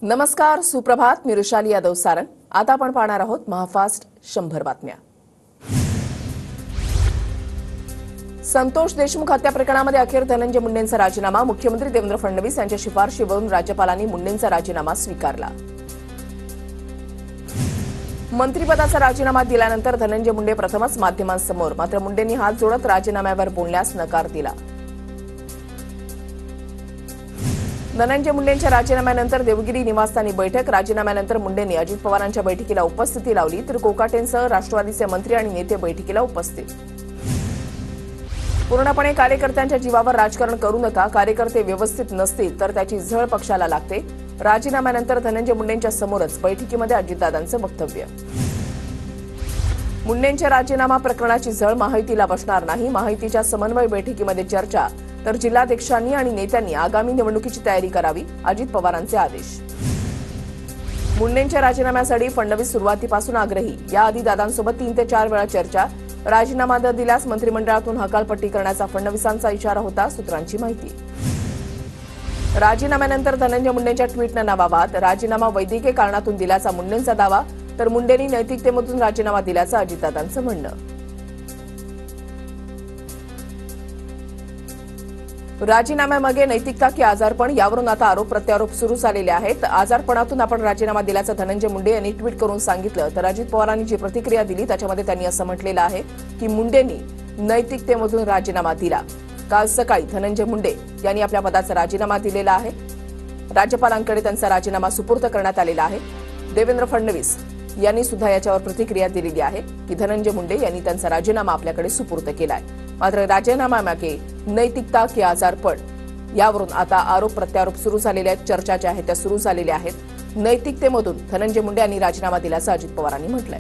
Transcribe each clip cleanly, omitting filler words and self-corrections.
नमस्कार, सुप्रभात. मी ऋषाली यादव सारंग. आता आपण पाहणार आहोत महाफास्ट 100 बातम्या. संतोष देशमुख हत्या प्रकरणामध्ये अखेर धनंजय मुंडेंचा राजीनामा. मुख्यमंत्री देवेंद्र फडणवीस यांच्या शिफारशीवरून राज्यपालांनी मुंडेंचा राजीनामा स्वीकारला. मंत्रिपदाचा राजीनामा दिल्यानंतर धनंजय मुंडे प्रथमच माध्यमांसमोर. मात्र मुंडेंनी हात जोडत राजीनाम्यावर बोलण्यास नकार दिला. धनंजय मुंडेंच्या राजीनाम्यानंतर देवगिरी निवासस्थानी बैठक. राजीनाम्यानंतर मुंडेंनी अजित पवारांच्या बैठकीला उपस्थिती लावली, तर कोकाटेंसह राष्ट्रवादीचे मंत्री आणि नेते बैठकीला उपस्थित. पूर्णपणे कार्यकर्त्यांच्या जीवावर राजकारण करू नका. कार्यकर्ते व्यवस्थित नसतील तर त्याची झळ पक्षाला लागते. राजीनाम्यानंतर धनंजय मुंडेंच्या समोरच बैठकीमध्ये अजितदादांचं वक्तव्य. मुंडेंच्या राजीनामा प्रकरणाची झळ महायुतीला बसणार नाही. महायुतीच्या समन्वय बैठकीमध्ये चर्चा, तर जिल्हाध्यक्षांनी आणि नेत्यांनी आगामी निवडणुकीची तयारी करावी. अजित पवारांचे आदेश. मुंडेंच्या राजीनाम्यासाठी फडणवीस सुरुवातीपासून आग्रही. याआधी दादांसोबत 3 ते 4 वेळा चर्चा. राजीनामा न दिल्यास मंत्रिमंडळातून हकालपट्टी करण्याचा फडणवीसांचा इशारा होता, सूत्रांची माहिती. राजीनाम्यानंतर धनंजय मुंडेंच्या ट्विटनं नवा वाद. राजीनामा वैद्यकीय कारणातून दिल्याचा मुंडेंचा दावा, तर मुंडेंनी नैतिकतेमधून राजीनामा दिल्याचं अजितदादांचं म्हणणं. राजीनाम्यामागे नैतिकता की आजारपण, यावरून आता आरोप प्रत्यारोप सुरू झालेले आहेत. आजारपणातून आपण राजीनामा दिल्याचं धनंजय मुंडे यांनी ट्विट करून सांगितलं, तर अजित पवारांनी जी प्रतिक्रिया दिली त्याच्यामध्ये त्यांनी असं म्हटलेलं आहे की मुंडेंनी नैतिकतेमधून राजीनामा दिला. काल सकाळी धनंजय मुंडे यांनी आपल्या पदाचा राजीनामा दिलेला आहे. राज्यपालांकडे त्यांचा राजीनामा सुपूर्द करण्यात आलेला आहे. देवेंद्र फडणवीस यांनी सुद्धा याच्यावर प्रतिक्रिया दिलेली आहे की धनंजय मुंडे यांनी त्यांचा राजीनामा आपल्याकडे सुपूर्द केलाय. मात्र राजीनाम्यामागे नैतिकता की आजारपण, यावरून आता आरोप प्रत्यारोप सुरू झालेले आहेत. चर्चा ज्या आहेत त्या सुरू झालेल्या आहेत. नैतिकतेमधून धनंजय मुंडे यांनी राजीनामा दिल्याचं अजित पवारांनी म्हटलंय.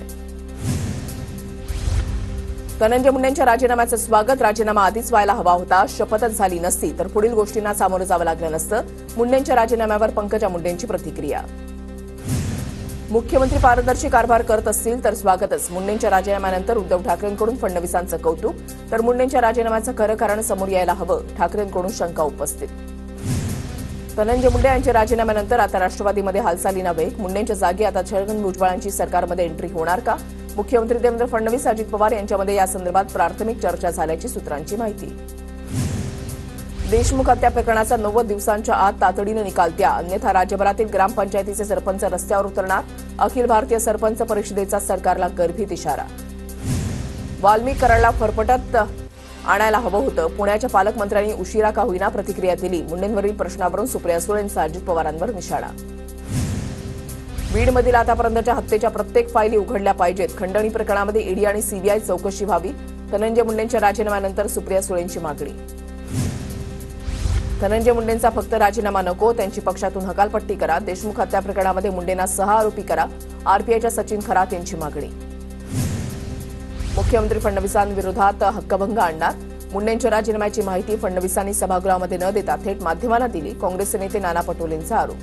धनंजय मुंडेंच्या राजीनाम्याचं स्वागत. राजीनामा आधीच व्हायला हवा होता. शपथच झाली नसती तर पुढील गोष्टींना सामोरं जावं लागलं नसतं. मुंडेंच्या राजीनाम्यावर पंकजा मुंडेंची प्रतिक्रिया. मुख्यमंत्री पारदर्शी कारभार करत असतील तर स्वागतच. मुंडेंच्या राजीनाम्यानंतर उद्धव ठाकरेंकडून फडणवीसांचं कौतुक, तर मुंडेंच्या राजीनाम्याचं खरं कारण समोर यायला हवं. ठाकरेंकडून शंका उपस्थित. धनंजय मुंडे यांच्या राजीनाम्यानंतर आता राष्ट्रवादीमध्ये हालचालींना वेग. मुंडेंच्या जागी आता छगन भुजबळांची सरकारमध्ये एंट्री होणार का? मुख्यमंत्री देवेंद्र फडणवीस, अजित पवार यांच्यामध्ये या संदर्भात प्राथमिक चर्चा झाल्याची सूत्रांची माहिती. देशमुख हत्या प्रकरणाचा 90 दिवसांच्या आत तातडीने निकाल द्या, अन्यथा राज्यभरातील ग्रामपंचायतीचे सरपंच रस्त्यावर उतरणार. अखिल भारतीय सरपंच परिषदेचा सरकारला गर्भित इशारा. वाल्मिक कराडला फरफटत आणायला हवं होतं. पुण्याच्या पालकमंत्र्यांनी उशिरा का होईना प्रतिक्रिया दिली. मुंडेंवरील प्रश्नावरून सुप्रिया सुळेंचा अजित पवारांवर निशाणा. बीडमधील आतापर्यंतच्या हत्येच्या प्रत्येक फायली उघडल्या पाहिजेत. खंडणी प्रकरणामध्ये ईडी आणि सीबीआय चौकशी व्हावी. धनंजय मुंडेंच्या राजीनाम्यानंतर सुप्रिया सुळेंची मागणी. धनंजय मुंडेंचा फक्त राजीनामा नको, त्यांची पक्षातून हकालपट्टी करा. देशमुख हत्या प्रकरणामध्ये मुंडेंना 6 आरोपी करा. आरपीआयच्या सचिन खरात यांची मागणी. मुख्यमंत्री फडणवीसांविरोधात हक्कभंग आणणार. मुंडेंच्या राजीनाम्याची माहिती फडणवीसांनी सभागृहामध्ये न देता थेट माध्यमाला दिली. काँग्रेसचे नेते नाना पटोलेंचा आरोप.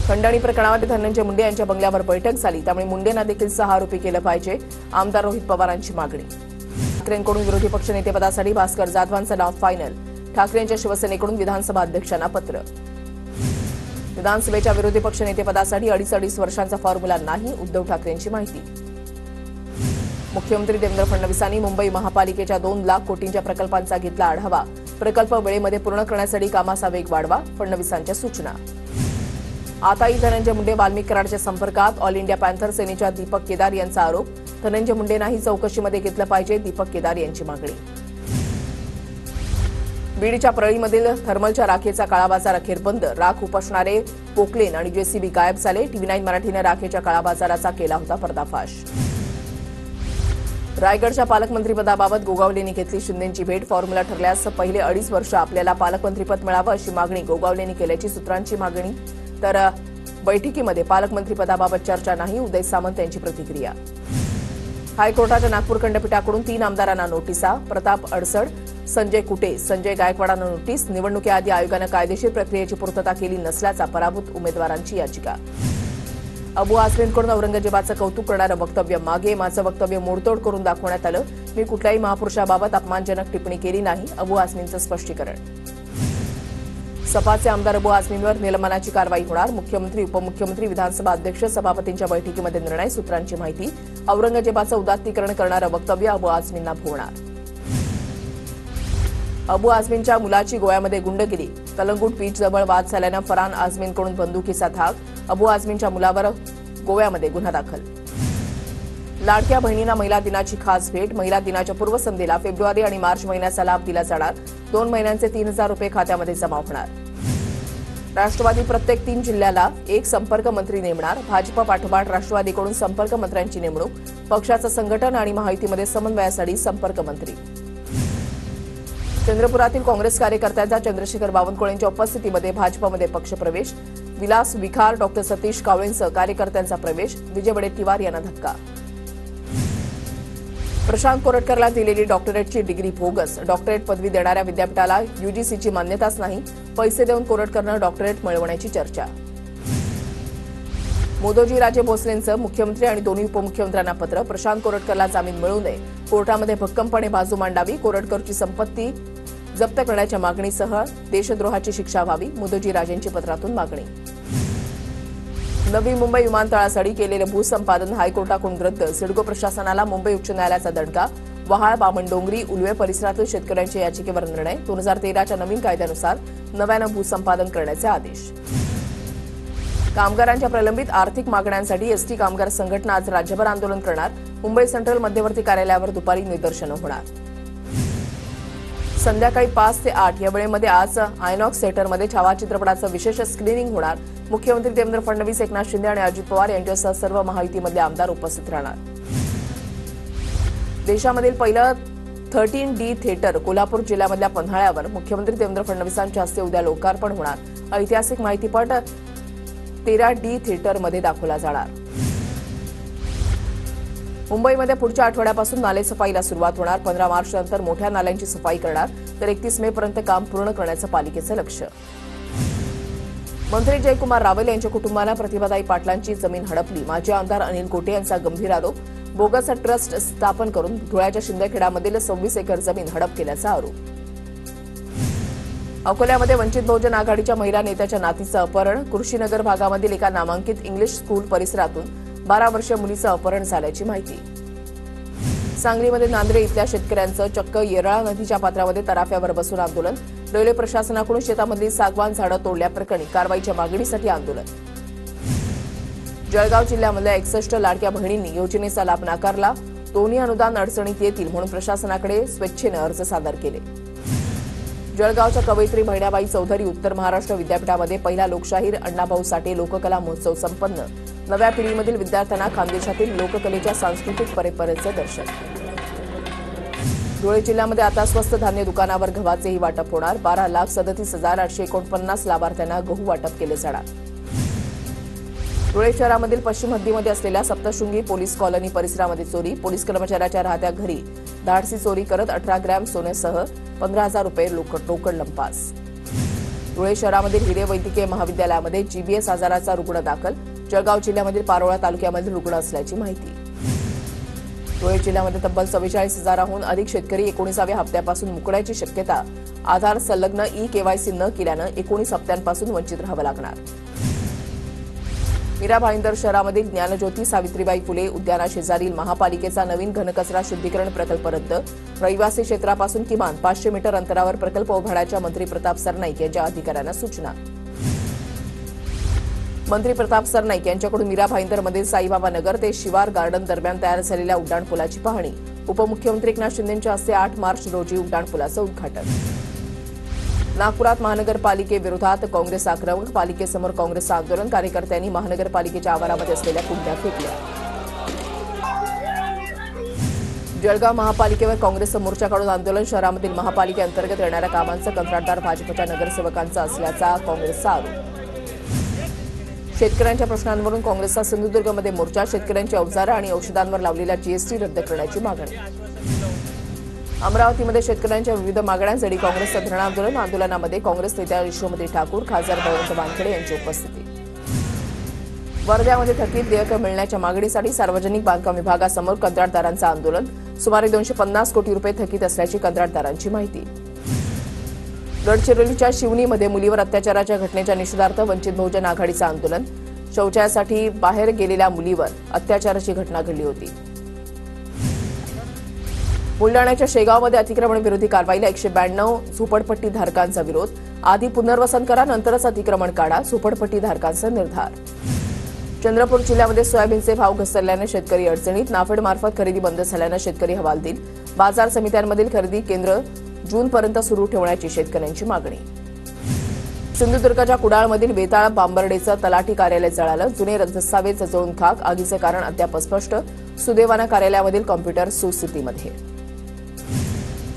खंडणी प्रकरणामध्ये धनंजय मुंडे यांच्या बंगल्यावर बैठक झाली, त्यामुळे मुंडेंना देखील 6 आरोपी केलं पाहिजे. आमदार रोहित पवारांची मागणी. ठाकरेंकडून विरोधी पक्षनेतेपदासाठी भास्कर जाधवांचं नाव फायनल. ठाकरेंच्या शिवसेनेकडून विधानसभा अध्यक्षांना पत्र. विधानसभेच्या विरोधी पक्षनेतेपदासाठी 2.5 वर्षांचा फॉर्म्युला नाही. उद्धव ठाकरेंची माहिती. मुख्यमंत्री देवेंद्र फडणवीसांनी मुंबई महापालिकेच्या 2 लाख कोटींच्या प्रकल्पांचा घेतला आढावा. प्रकल्प वेळेमध्ये पूर्ण करण्यासाठी कामाचा वेग वाढवा. फडणवीसांच्या सूचना. आताही धनंजय मुंडे वाल्मिक कराडच्या संपर्कात. ऑल इंडिया पॅन्थर सेनेच्या दीपक केदार यांचा आरोप. धनंजय मुंडेंनाही चौकशीमध्ये घेतलं पाहिजे. दीपक केदार यांची मागणी. बीडच्या परळीमधील थर्मलच्या राखेचा काळाबाजार अखेर बंद. राख उपसणारे पोकलेन आणि जेसीबी गायब झाले. TV9 मराठीने राखेच्या काळाबाजाराचा केला होता पर्दाफाश. रायगडच्या पालकमंत्रीपदाबाबत गोगावलेंनी घेतली शिंदेंची भेट. फॉर्म्युला ठरल्यास पहिले 2.5 वर्ष आपल्याला पालकमंत्रीपद मिळावं अशी मागणी गोगावलेंनी केल्याची सूत्रांची मागणी. तर बैठकीमध्ये पालकमंत्रीपदाबाबत चर्चा नाही. उदय सामंत यांची प्रतिक्रिया. हायकोर्टाच्या नागपूर खंडपीठाकडून 3 आमदारांना नोटिसा. प्रताप अडसड, संजय कुटे, संजय गायकवाडांना नोटीस. निवडणुकीआधी आयोगानं कायदेशीर प्रक्रियेची पूर्तता केली नसल्याचा पराभूत उमेदवारांची याचिका. अबू आसमींकडून औरंगजेबाचं कौतुक करणारं वक्तव्य मागे. माझं वक्तव्य मोडतोड करून दाखवण्यात आलं. मी कुठल्याही महापुरुषाबाबत अपमानजनक टिप्पणी केली नाही. अबू आसमींचं स्पष्टीकरण. सपाचे आमदार अबू आझमींवर निलंबनाची कारवाई होणार. मुख्यमंत्री, उपमुख्यमंत्री, विधानसभा अध्यक्ष, सभापतींच्या बैठकीमध्ये निर्णय. सूत्रांची माहिती. औरंगजेबाचं उदात्तीकरण करणारं वक्तव्य अबू आझमींना भोवणार. अबू आझमींच्या मुलाची गोव्यामध्ये गुंडगिरी. कलंगूट बीचजवळ वाद झाल्यानं फरहान आझमींकडून बंदुकीचा धाक. अबू आझमींच्या मुलावर गोव्यामध्ये गुन्हा दाखल. लाडक्या बहिणींना महिला दिनाची खास भेट. महिला दिनाच्या पूर्वसंध्येला फेब्रुवारी आणि मार्च महिन्याचा लाभ दिला जाणार. 2 महिन्यांचे 3,000 रुपये खात्यामध्ये जमा होणार. राष्ट्रवादी प्रत्येक 3 जिल्ह्याला एक संपर्क मंत्री नेमणार. भाजप पाठोपाठ राष्ट्रवादीकडून संपर्क मंत्र्यांची नेमणूक. पक्षाचं संघटन आणि महायुतीमध्ये समन्वयासाठी संपर्क मंत्री. चंद्रपुरातील काँग्रेस कार्यकर्त्यांचा चंद्रशेखर बावनकुळेंच्या उपस्थितीमध्ये भाजपमध्ये पक्षप्रवेश. विलास विखार, डॉ. सतीश कावळेंसह कार्यकर्त्यांचा प्रवेश. विजय वडेट्टीवार यांना धक्का. प्रशांत कोरटकरला दिलेली डॉक्टरेटची डिग्री बोगस. डॉक्टरेट पदवी देणाऱ्या विद्यापीठाला यूजीसीची मान्यताच नाही. पैसे देऊन कोरटकरनं डॉक्टरेट मिळवण्याची चर्चा. मोदोजीराजे भोसलेंचं मुख्यमंत्री आणि दोन्ही उपमुख्यमंत्र्यांना पत्र. प्रशांत कोरटकरला जामीन मिळू नये. कोर्टामध्ये भक्कमपणे बाजू मांडावी. कोरटकरची संपत्ती जप्त करण्याच्या मागणीसह देशद्रोहाची शिक्षा व्हावी. मोदोजीराजेंची पत्रातून मागणी. नवी मुंबई विमानतळासाठी केलेलं भूसंपादन हायकोर्टाकडून रद्द. सिडको प्रशासनाला मुंबई उच्च न्यायालयाचा दणका. वहाळ, बामणडोंगरी, उलवे परिसरातील शेतकऱ्यांच्या याचिकेवर निर्णय. 2013च्या नवीन कायद्यानुसार नव्यानं भूसंपादन करण्याचे आदेश. कामगारांच्या प्रलंबित आर्थिक मागण्यांसाठी एसटी कामगार संघटना आज राज्यभर आंदोलन करणार. मुंबई सेंट्रल मध्यवर्ती कार्यालयावर दुपारी निदर्शनं होणार. संध्याकाळी 5 ते 8 या वेळेमध्ये आज आयनॉक्स थिएटरमध्ये छावा चित्रपटाचं विशेष स्क्रीनिंग होणार. मुख्यमंत्री देवेंद्र फडणवीस, एकनाथ शिंदे आणि अजित पवार यांच्यासह सर्व महायुतीमधले आमदार उपस्थित राहणार. देशामधील पहिलं 13D थिएटर कोल्हापूर जिल्ह्यामधल्या पन्हाळ्यावर मुख्यमंत्री देवेंद्र फडणवीसांच्या हस्ते उद्या लोकार्पण होणार. ऐतिहासिक माहितीपट 13D थिएटरमध्ये दाखवला जाणार. मुंबईमध्ये पुढच्या आठवड्यापासून नाले सफाईला सुरुवात होणार. 15 मार्चनंतर मोठ्या नाल्यांची सफाई करणार. तर 31 मेपर्यंत काम पूर्ण करण्याचं पालिकेचं लक्ष्य. मंत्री जयकुमार रावल यांच्या कुटुंबाला प्रतिभाताई पाटलांची जमीन हडपली. माजी आमदार अनिल गोटे यांचा गंभीर आरोप. बोगस ट्रस्ट स्थापन करून धुळ्याच्या शिंदखेड्यामधील 26 एकर जमीन हडप केल्याचा आरोप. अकोल्यामध्ये वंचित बहुजन आघाडीच्या महिला नेत्याच्या नातीचं अपहरण. कृषीनगर भागामधील एका नामांकित इंग्लिश स्कूल परिसरातून 12 वर्षीय मुलीचं अपहरण झाल्याची माहिती. सांगलीमध्ये नांद्रे इथल्या शेतकऱ्यांचं चक्क येरळा नदीच्या पात्रामध्ये तराफ्यावर बसून आंदोलन. रेल्वे प्रशासनाकडून शेतामधली सागवान झाडं तोडल्याप्रकरणी कारवाईच्या मागणीसाठी आंदोलन. जळगाव जिल्ह्यामधल्या 61 लाडक्या बहिणींनी योजनेचा लाभ नाकारला. दोन्ही अनुदान अडचणीत येतील म्हणून प्रशासनाकडे स्वेच्छेनं अर्ज सादर केले. जळगावच्या कवयित्री बहिणाबाई चौधरी उत्तर महाराष्ट्र विद्यापीठामध्ये पहिला लोकशाहीर अण्णाभाऊ साठे लोककला महोत्सव संपन्न. नव्या पिढीमधील विद्यार्थ्यांना खानदेशातील लोककलेच्या सांस्कृतिक परंपरेचं दर्शन. धुळे जिल्ह्यामध्ये आता स्वस्त धान्य दुकानावर गव्हाचेही वाटप होणार. 12,37,849 लाभार्थ्यांना गहू वाटप केले जाणार. धुळे शहरामधील पश्चिम हद्दीमध्ये असलेल्या सप्तशृंगी पोलीस कॉलनी परिसरामध्ये चोरी. पोलीस कर्मचाऱ्याच्या राहत्या घरी धाडसी चोरी करत 18 ग्रॅम सोन्यासह 15,000 रुपये रोकड लंपास. धुळे शहरामधील हिरे वैद्यकीय महाविद्यालयामध्ये जीबीएस आजाराचा रुग्ण दाखल. जळगाव जिल्ह्यामधील पारोळा तालुक्यामधील रुग्ण असल्याची माहिती. धुळे जिल्ह्यामध्ये तब्बल 44,000हून अधिक शेतकरी 19व्या हप्त्यापासून मुकण्याची शक्यता. आधार संलग्न ई-केवायसी न केल्यानं 19 हप्त्यांपासून वंचित राहावं लागणार. मीरा भाईंदर शहरामधील ज्ञानज्योती सावित्रीबाई फुले उद्यानाशेजारील महापालिकेचा नवीन घनकचरा शुद्धीकरण प्रकल्प रद्द. रहिवासी क्षेत्रापासून किमान 500 मीटर अंतरावर प्रकल्प उभारण्याच्या मंत्री प्रताप सरनाईक यांच्या अधिकाऱ्यांना सूचना. मंत्री प्रताप सरनाईक यांच्याकडून मीरा भाईंदरमधील साईबाबा नगर ते शिवार गार्डन दरम्यान तयार झालेल्या उड्डाणपुलाची पाहणी. उपमुख्यमंत्री एकनाथ शिंदेंच्या हस्ते 8 मार्च रोजी उड्डाणपुलाचं उद्घाटन. नागपुरात महानगरपालिकेविरोधात काँग्रेस आक्रमक. पालिकेसमोर काँग्रेसचं आंदोलन. कार्यकर्त्यांनी महानगरपालिकेच्या आवारामध्ये असलेल्या कुंड्या फेकल्या. जळगाव महापालिकेवर काँग्रेसचं मोर्चा काढून आंदोलन. शहरामधील महापालिकेअंतर्गत येणाऱ्या कामांचं कंत्राटदार भाजपच्या नगरसेवकांचा असल्याचा काँग्रेसचा आरोप. शेतकऱ्यांच्या प्रश्नांवरून काँग्रेसचा सिंधुदुर्गमध्ये मोर्चा. शेतकऱ्यांची अवजारं आणि औषधांवर लावलेला जीएसटी रद्द करण्याची मागणी. अमरावतीमध्ये शेतकऱ्यांच्या विविध मागण्यांसाठी काँग्रेसचं धरणं आंदोलन. आंदोलनामध्ये काँग्रेस नेत्या यशोमती ठाकूर, खासदार बळवंत वानखेडे यांची उपस्थिती. वर्ध्यामध्ये थकीत देयकं मिळण्याच्या मागणीसाठी सार्वजनिक बांधकाम विभागासमोर कंत्राटदारांचं आंदोलन. सुमारे 250 कोटी रुपये थकीत असल्याची कंत्राटदारांची माहिती. गडचिरोलीच्या शिवनीमध्ये मुलीवर अत्याचाराच्या घटनेच्या निषेधार्थ वंचित बहुजन आघाडीचं आंदोलन. शौचासाठी बाहेर गेलेल्या मुलीवर अत्याचाराची घटना घडली होती. बुलडाण्याच्या शेगावमध्ये अतिक्रमण विरोधी कारवाईला 192 झोपडपट्टी धारकांचा विरोध. आधी पुनर्वसन करा, नंतरच अतिक्रमण काढा, झोपडपट्टी धारकांचा निर्धार. चंद्रपूर जिल्ह्यामध्ये सोयाबीनचे भाव घसरल्याने शेतकरी अडचणीत. नाफेडमार्फत खरेदी बंद झाल्यानं शेतकरी हवालदिल. बाजार समित्यांमधील खरेदी केंद्र जूनपर्यंत सुरू ठेवण्याची शेतकऱ्यांची मागणी. सिंधुदुर्गच्या कुडाळमधील वेताळ बांबर्डेचं तलाठी कार्यालय जळालं. जुने दस्तावेज जळून खाक. आगीचं कारण अद्याप अस्पष्ट. सुदैवानं कार्यालयामधील कॉम्प्युटर सुस्थितीमध्ये.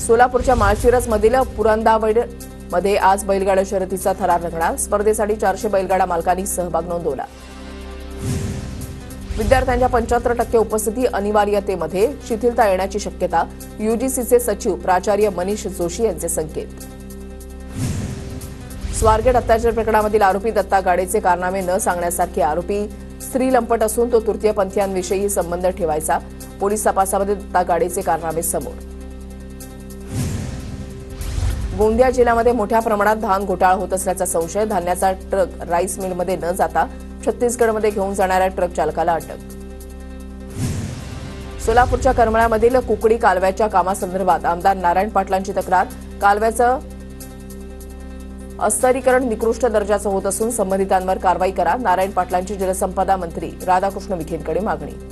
सोलापूरच्या माळशिरसमधील पुरंदावडमध्ये आज बैलगाडा शर्यतीचा थरार रंगणार. स्पर्धेसाठी 400 बैलगाडा मालकांनी सहभाग नोंदवला. विद्यार्थ्यांच्या 75% उपस्थिती अनिवार्यतेमध्ये शिथिलता येण्याची शक्यता. यूजीसीचे सचिव प्राचार्य मनीष जोशी यांचे संकेत. स्वारगेट अत्याचार प्रकरणामधील आरोपी दत्ता गाडेचे कारनामे न सांगण्यासारखे. आरोपी स्त्री लंपट असून तो तृतीयपंथीयांविषयी संबंध ठेवायचा. पोलीस तपासामध्ये दत्ता गाडेचे कारनामे समोर. गोंदिया जिल्ह्यामध्ये मोठ्या प्रमाणात धान घोटाळा होत असल्याचा संशय. धान्याचा ट्रक राईस मिलमध्ये न जाता छत्तीसगडमध्ये घेऊन जाणाऱ्या ट्रक चालकाला अटक. सोलापूरच्या करमळ्यामधील कुकडी कालव्याच्या कामासंदर्भात आमदार नारायण पाटलांची तक्रार. कालव्याचं अस्तरीकरण निकृष्ट दर्जाचं होत असून संबंधितांवर कारवाई करा. नारायण पाटलांची जलसंपदा मंत्री राधाकृष्ण विखेंकडे मागणी.